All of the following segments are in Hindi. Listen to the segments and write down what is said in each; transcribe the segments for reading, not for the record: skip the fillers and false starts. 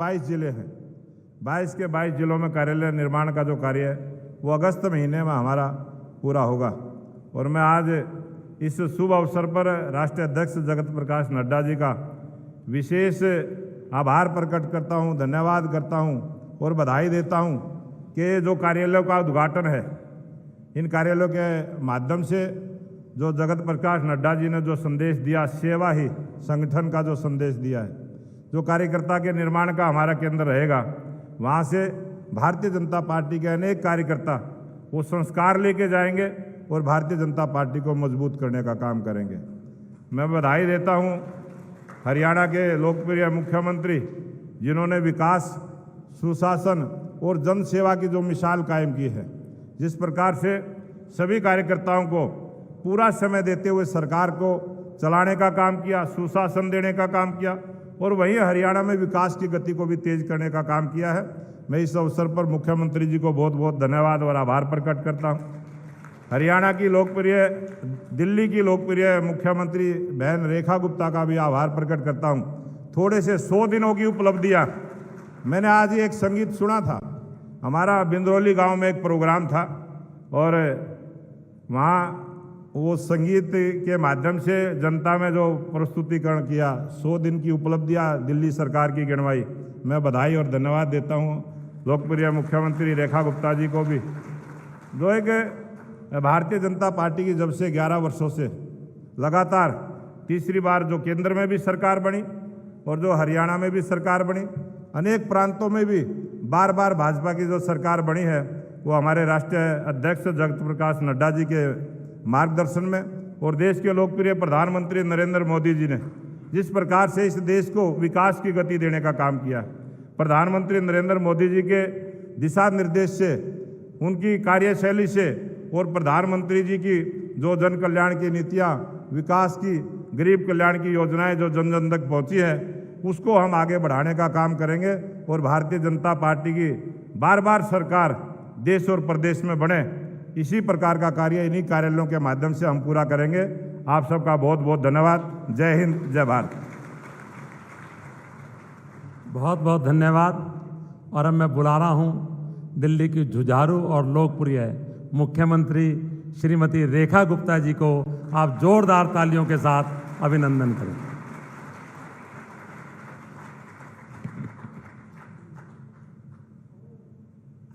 22 जिले हैं। 22 के 22 जिलों में कार्यालय निर्माण का जो कार्य है वो अगस्त महीने में हमारा पूरा होगा। और मैं आज इस शुभ अवसर पर राष्ट्रीय अध्यक्ष जगत प्रकाश नड्डा जी का विशेष आभार प्रकट करता हूं, धन्यवाद करता हूं और बधाई देता हूं कि जो कार्यालयों का उद्घाटन है, इन कार्यालयों के माध्यम से जो जगत प्रकाश नड्डा जी ने जो संदेश दिया, सेवा ही संगठन का जो संदेश दिया है, जो कार्यकर्ता के निर्माण का हमारा केंद्र रहेगा, वहाँ से भारतीय जनता पार्टी के अनेक कार्यकर्ता वो संस्कार लेके जाएंगे और भारतीय जनता पार्टी को मजबूत करने का काम करेंगे। मैं बधाई देता हूँ हरियाणा के लोकप्रिय मुख्यमंत्री जिन्होंने विकास, सुशासन और जन सेवा की जो मिसाल कायम की है, जिस प्रकार से सभी कार्यकर्ताओं को पूरा समय देते हुए सरकार को चलाने का काम किया, सुशासन देने का काम किया और वहीं हरियाणा में विकास की गति को भी तेज करने का काम किया है। मैं इस अवसर पर मुख्यमंत्री जी को बहुत बहुत धन्यवाद और आभार प्रकट करता हूं। हरियाणा की लोकप्रिय, दिल्ली की लोकप्रिय मुख्यमंत्री बहन रेखा गुप्ता का भी आभार प्रकट करता हूं। थोड़े से 100 दिनों की उपलब्धियां, मैंने आज ही एक संगीत सुना था, हमारा बिंद्रौली गांव में एक प्रोग्राम था और वहाँ वो संगीत के माध्यम से जनता में जो प्रस्तुतिकरण किया, 100 दिन की उपलब्धियां दिल्ली सरकार की गिनवाई, मैं बधाई और धन्यवाद देता हूं लोकप्रिय मुख्यमंत्री रेखा गुप्ता जी को भी, जो एक भारतीय जनता पार्टी की जब से 11 वर्षों से लगातार तीसरी बार जो केंद्र में भी सरकार बनी और जो हरियाणा में भी सरकार बनी, अनेक प्रांतों में भी बार बार भाजपा की जो सरकार बनी है, वो हमारे राष्ट्रीय अध्यक्ष जगत प्रकाश नड्डा जी के मार्गदर्शन में और देश के लोकप्रिय प्रधानमंत्री नरेंद्र मोदी जी ने जिस प्रकार से इस देश को विकास की गति देने का काम किया, प्रधानमंत्री नरेंद्र मोदी जी के दिशा निर्देश से, उनकी कार्यशैली से और प्रधानमंत्री जी की जो जन कल्याण की नीतियां, विकास की, गरीब कल्याण की योजनाएं जो जन जन तक पहुंची है, उसको हम आगे बढ़ाने का काम करेंगे और भारतीय जनता पार्टी की बार बार सरकार देश और प्रदेश में बने, इसी प्रकार का कार्य इन्हीं कार्यालयों के माध्यम से हम पूरा करेंगे। आप सबका बहुत बहुत धन्यवाद। जय हिंद, जय भारत। बहुत बहुत धन्यवाद। और अब मैं बुला रहा हूं दिल्ली की जुझारू और लोकप्रिय मुख्यमंत्री श्रीमती रेखा गुप्ता जी को। आप जोरदार तालियों के साथ अभिनंदन करें।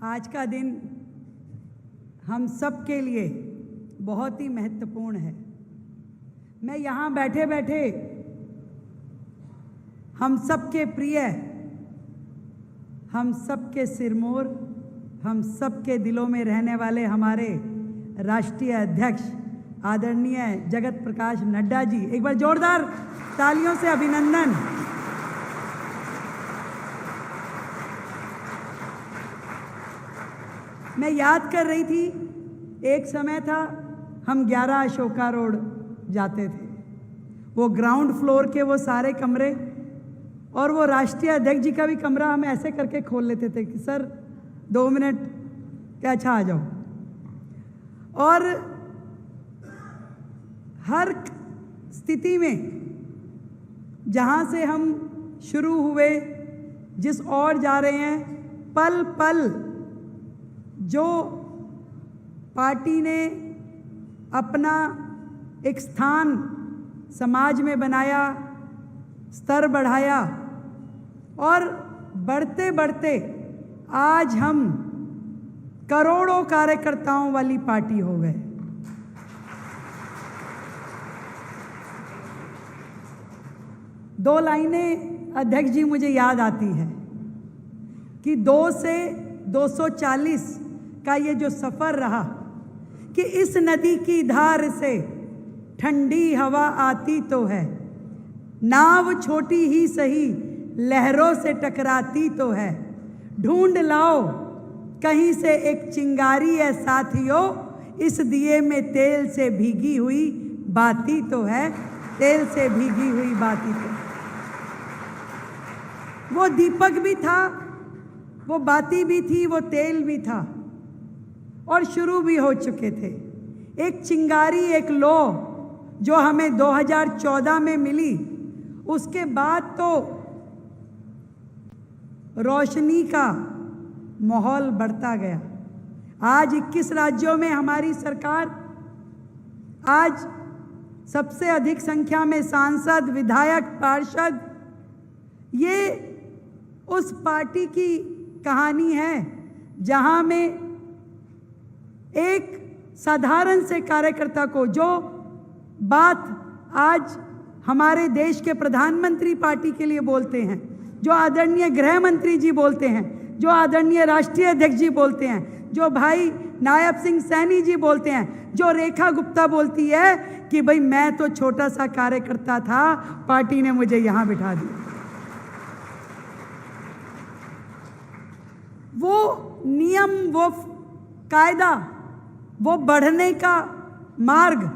आज का दिन हम सब के लिए बहुत ही महत्वपूर्ण है। मैं यहाँ बैठे बैठे हम सब के प्रिय, हम सब के सिरमौर, हम सब के दिलों में रहने वाले हमारे राष्ट्रीय अध्यक्ष आदरणीय जगत प्रकाश नड्डा जी, एक बार जोरदार तालियों से अभिनंदन। मैं याद कर रही थी, एक समय था हम 11 अशोका रोड जाते थे, वो ग्राउंड फ्लोर के वो सारे कमरे और वो राष्ट्रीय अध्यक्ष जी का भी कमरा हम ऐसे करके खोल लेते थे कि सर 2 मिनट क्या, अच्छा आ जाओ। और हर स्थिति में जहाँ से हम शुरू हुए, जिस ओर जा रहे हैं, पल पल जो पार्टी ने अपना एक स्थान समाज में बनाया, स्तर बढ़ाया और बढ़ते बढ़ते आज हम करोड़ों कार्यकर्ताओं वाली पार्टी हो गए। दो लाइनें अध्यक्ष जी मुझे याद आती है कि 2 से 240 का ये जो सफ़र रहा कि इस नदी की धार से ठंडी हवा आती तो है, नाव छोटी ही सही लहरों से टकराती तो है, ढूंढ लाओ कहीं से एक चिंगारी है साथियों, इस दिए में तेल से भीगी हुई बाती तो है, तेल से भीगी हुई बाती तो है। वो दीपक भी था, वो बाती भी थी, वो तेल भी था और शुरू भी हो चुके थे। एक चिंगारी, एक लो जो हमें 2014 में मिली, उसके बाद तो रोशनी का माहौल बढ़ता गया। आज 21 राज्यों में हमारी सरकार, आज सबसे अधिक संख्या में सांसद, विधायक, पार्षद, ये उस पार्टी की कहानी है जहां में एक साधारण से कार्यकर्ता को, जो बात आज हमारे देश के प्रधानमंत्री पार्टी के लिए बोलते हैं, जो आदरणीय गृह मंत्री जी बोलते हैं, जो आदरणीय राष्ट्रीय अध्यक्ष जी बोलते हैं, जो भाई नायब सिंह सैनी जी बोलते हैं, जो रेखा गुप्ता बोलती है कि भाई मैं तो छोटा सा कार्यकर्ता था, पार्टी ने मुझे यहां बिठा दिया। वो नियम, वो कायदा, वो बढ़ने का मार्ग